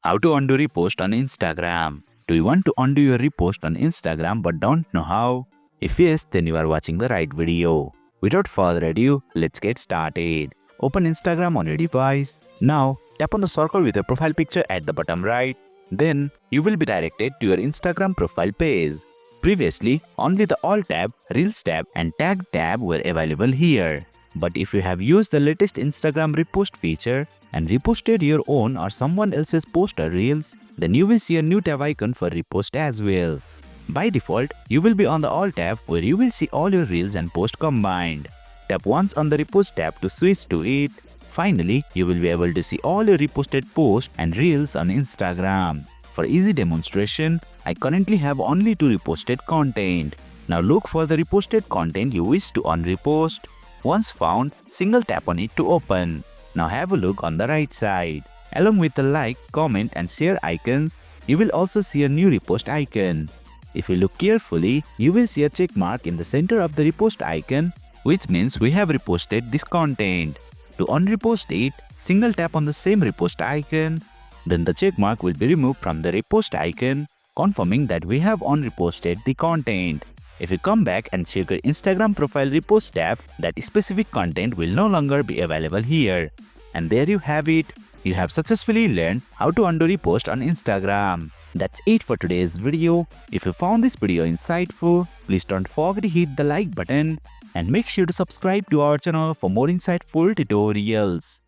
How to undo repost on Instagram. Do you want to undo your repost on Instagram but don't know how? If yes, then you are watching the right video. Without further ado, let's get started. Open Instagram on your device. Now, tap on the circle with your profile picture at the bottom right. Then, you will be directed to your Instagram profile page. Previously, only the All tab, Reels tab and Tag tab were available here. But if you have used the latest Instagram repost feature and reposted your own or someone else's post or reels, then you will see a new tab icon for repost as well. By default, you will be on the All tab where you will see all your reels and posts combined. Tap once on the Repost tab to switch to it. Finally, you will be able to see all your reposted posts and reels on Instagram. For easy demonstration, I currently have only 2 reposted content. Now look for the reposted content you wish to unrepost. Once found, single tap on it to open. Now have a look on the right side. Along with the like, comment and share icons, you will also see a new repost icon. If you look carefully, you will see a check mark in the center of the repost icon, which means we have reposted this content. To unrepost it, single tap on the same repost icon. Then the check mark will be removed from the repost icon, confirming that we have unreposted the content. If you come back and check your Instagram profile repost tab, that specific content will no longer be available here. And there you have it. You have successfully learned how to undo repost on Instagram. That's it for today's video. If you found this video insightful, please don't forget to hit the like button and make sure to subscribe to our channel for more insightful tutorials.